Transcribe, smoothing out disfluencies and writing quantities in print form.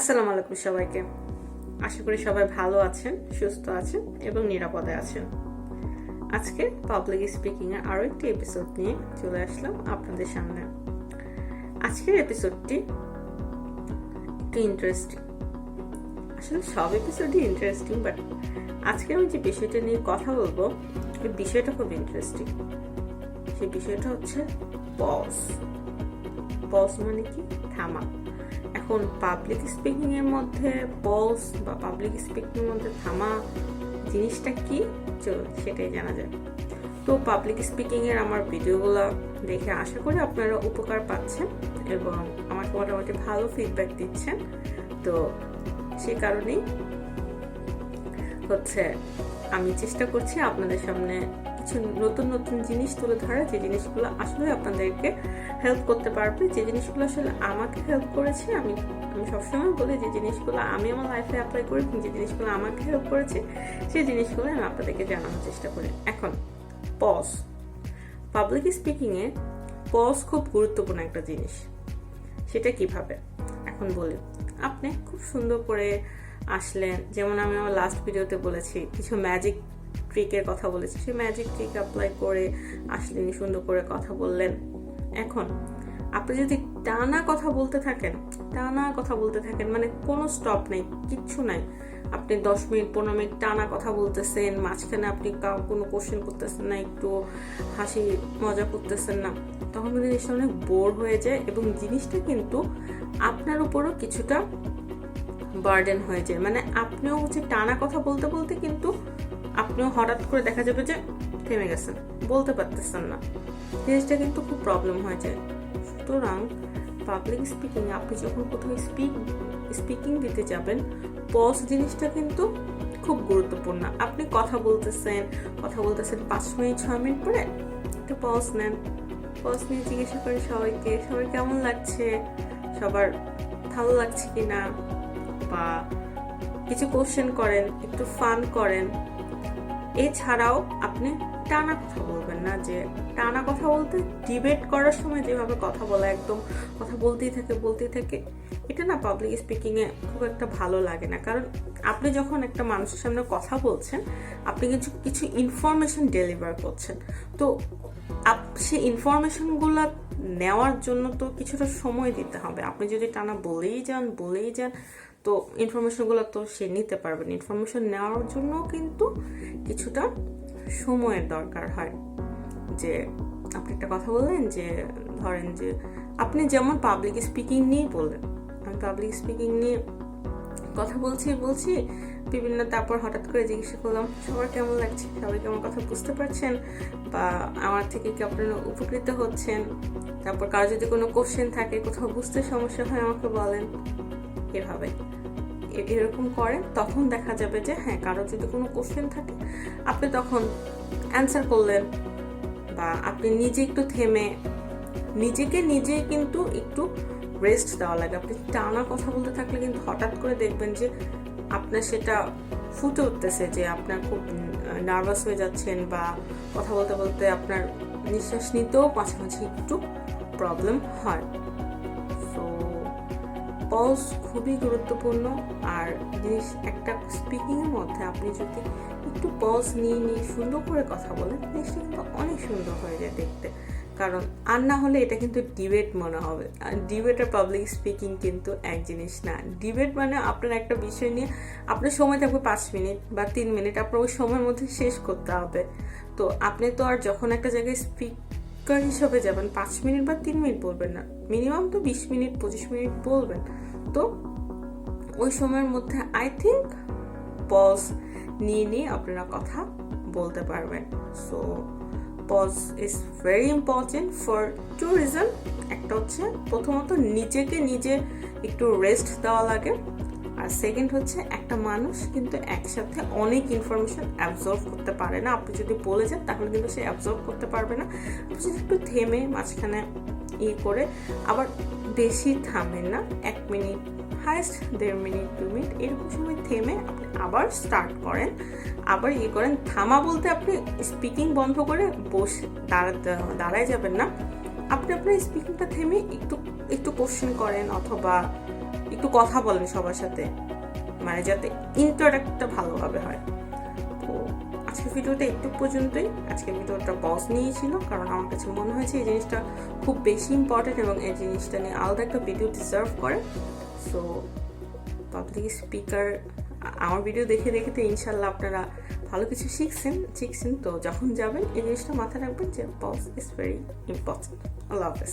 আসসালামু আলাইকুম সবাইকে। আশা করি সবাই ভালো আছেন, সুস্থ আছেন এবং নিরাপদে আছেন। আজকে পাবলিক স্পিকিং এর আরো একটি এপিসোড নিয়ে চলে আসলাম আপনাদের সামনে। আজকের এপিসোডটি একটু ইন্টারেস্টিং। আসলে সব এপিসোডই ইন্টারেস্টিং, বাট আজকে আমি যে বিষয়টা নিয়ে কথা বলবো এই বিষয়টা খুব ইন্টারেস্টিং। সেই বিষয়টা হচ্ছে পজ। পজ মানে কি? থামা। এখন পাবলিক স্পিকিং এর মধ্যে পজ বা পাবলিক স্পিকিং এর মধ্যে থামা জিনিসটা কি, চলো সেটাই জানা যায়। তো পাবলিক স্পিকিং এর আমার ভিডিওগুলো দেখে আশা করি আপনারা উপকার পাচ্ছেন এবং আমাকে মোটামুটি ভালো ফিডব্যাক দিচ্ছেন। তো সেই কারণেই হচ্ছে আমি চেষ্টা করছি আপনাদের সামনে কিছু নতুন নতুন জিনিস তুলে ধরা, যে জিনিসগুলো আসলে আপনাদেরকে হেল্প করতে পারবে, যে জিনিসগুলো আসলে আমাকে হেল্প করেছে। আমি সবসময় বলি যে জিনিসগুলো আমি আমার লাইফে অ্যাপ্লাই করি, যে জিনিসগুলো আমাকে হেল্প করেছে সেই জিনিসগুলো আমি আপনাদেরকে জানানোর চেষ্টা করি। এখন পজ, পাবলিক স্পিকিংয়ে পজ খুব গুরুত্বপূর্ণ একটা জিনিস। সেটা কিভাবে এখন বলি। আপনি খুব সুন্দর করে আসলেন, যেমন আমি আমার লাস্ট ভিডিওতে বলেছি কিছু ম্যাজিক ট্রিকের কথা বলেছি, সেই ম্যাজিক ট্রিক অ্যাপ্লাই করে আসলেন, সুন্দর করে কথা বললেন। এখন আপনি যদি টানা কথা বলতে থাকেন মানে কোনো স্টপ নেই, কিচ্ছু নাই, আপনি 10 মিনিট 15 মিনিট টানা কথা বলতেছেন, মাঝখানে আপনি কোনো কোশ্চেন করতেছেন না, একটু হাসি মজা করতেছেন না, তখন কিন্তু জিনিসটা অনেক বোর হয়ে যায় এবং জিনিসটা কিন্তু আপনার উপরও কিছুটা বার্ডেন হয়ে যায়। মানে আপনিও হচ্ছে টানা কথা বলতে বলতে কিন্তু আপনিও হঠাৎ করে দেখা যাবে যে থেমে গেছেন, বলতে পারতেছেন না, জিনিসটা কিন্তু খুব প্রবলেম হয়ে যায়। সুতরাং পাবলিক স্পিকিং আপনি যখন কোথাও স্পিকিং দিতে যাবেন, পজ জিনিসটা কিন্তু খুব গুরুত্বপূর্ণ। আপনি কথা বলতেছেন 5 মিনিট 6 মিনিট পরে একটু পজ নেন, পজ নিয়ে জিজ্ঞাসা করেন সবাই কেমন লাগছে, সবার ভালো লাগছে কিনা, বা কিছু কোশ্চেন করেন, একটু ফান করেন। এছাড়াও আপনি টানা কথা বলবেন না, যে টানা কথা বলতে ডিবেট করার সময় যেভাবে কথা বলা, একদম কথা বলতেই থাকে, এটা না পাবলিক স্পিকিং এ খুব একটা ভালো লাগে না। কারণ আপনি যখন একটা মানুষের সামনে কথা বলছেন, আপনি কিছু ইনফরমেশন ডেলিভার করছেন, তো সেই ইনফরমেশনগুলো নেওয়ার জন্য তো কিছুটা সময় দিতে হবে। আপনি যদি টানা বলেই যান তো ইনফরমেশনগুলো তো সে নিতে পারবেন। ইনফরমেশন নেওয়ার জন্য কিন্তু কিছুটা সময়ের দরকার হয়। যে আপনি একটা কথা বললেন, যে ধরেন যে আপনি যেমন পাবলিক স্পিকিং নিয়ে বললেন, আমি পাবলিক স্পিকিং নিয়ে কথা বলছি বিভিন্ন, তারপর হঠাৎ করে জিজ্ঞাসা করলাম সবার কেমন লাগছে, সবাই কেমন কথা বুঝতে পারছেন, বা আমার থেকে কি আপনারা উপকৃত হচ্ছেন, তারপর কারো যদি কোনো কোশ্চেন থাকে, কোথাও বুঝতে সমস্যা হয় আমাকে বলেন। এভাবে এরকম করেন, তখন দেখা যাবে যে হ্যাঁ, কারো যদি কোনো কোশ্চেন থাকে আপনি তখন অ্যান্সার করলেন, বা আপনি নিজে একটু থেমে নিজেই কিন্তু একটু রেস্ট দেওয়া লাগে। আপনি টানা কথা বলতে থাকলে কিন্তু হঠাৎ করে দেখবেন যে আপনার সেটা ফুটে উঠতেছে, যে আপনার খুব নার্ভাস হয়ে যাচ্ছেন, বা কথা বলতে বলতে আপনার নিঃশ্বাস নিতেও মাঝে একটু প্রবলেম হয়। পজ খুবই গুরুত্বপূর্ণ। আর জিনিস একটা স্পিকিং এর মধ্যে আপনি যদি একটু পজ নিয়ে সুন্দর করে কথা বলেন, জিনিসটা কিন্তু অনেক সুন্দর হয়ে যায় দেখতে। কারণ আর না হলে এটা কিন্তু ডিবেট মনে হবে, আর ডিবেট আর পাবলিক স্পিকিং কিন্তু এক জিনিস না। ডিবেট মানে আপনার একটা বিষয় নিয়ে আপনার সময় থাকবে 5 মিনিট বা 3 মিনিট, আপনার ওই সময়ের মধ্যে শেষ করতে হবে। তো আপনি তো আর যখন একটা জায়গায় স্পিকার হিসেবে যাবেন 5 মিনিট বা 3 মিনিট বলবেন না, মিনিমাম তো 20 মিনিট 25 মিনিট বলবেন। তো ওই সময়ের মধ্যে আই থিঙ্ক পজ নিয়ে আপনারা কথা বলতে পারবেন। So pause is very important for 2 reason. একটা হচ্ছে প্রথমত নিজে একটু রেস্ট দেওয়া লাগে, আর সেকেন্ড হচ্ছে একটা মানুষ কিন্তু একসাথে অনেক ইনফরমেশন অ্যাবজর্ব করতে পারে না। আপনি যদি বলে যান তাহলে কিন্তু সে অ্যাবজর্ব করতে পারবে না। আপনি যদি একটু থেমে মাঝখানে করে আবার বেশি থামেন না, 1 মিনিট হাইস্ট 1.5 মিনিট 2 মিনিট এরকম সময় থেমে আপনি আবার স্টার্ট করেন, আবার করেন। থামা বলতে আপনি স্পিকিং বন্ধ করে বসে দাঁড়ায় যাবেন না, আপনি আপনার স্পিকিংটা থেমে একটু কোশ্চেন করেন, অথবা একটু কথা বলেন সবার সাথে, মানে যাতে ইন্টারঅ্যাক্টটা ভালোভাবে হয়। তো আজকের ভিডিওটা একটু পর্যন্তই। আজকের ভিডিওটা পজ নিয়েছিল কারণ আমার কাছে মনে হয়েছে এই জিনিসটা খুব বেশি ইম্পর্টেন্ট এবং এই জিনিসটা নিয়ে আলাদা একটা ভিডিও ডিজার্ভ করে। সো পাবলিক স্পিকার আমার ভিডিও দেখে দেখে তো ইনশাল্লাহ আপনারা ভালো কিছু শিখছেন। তো যখন যাবেন এই জিনিসটা মাথায় রাখবেন যে পজ ইজ ভেরি ইম্পর্টেন্ট। আল্লাহ হাফেজ।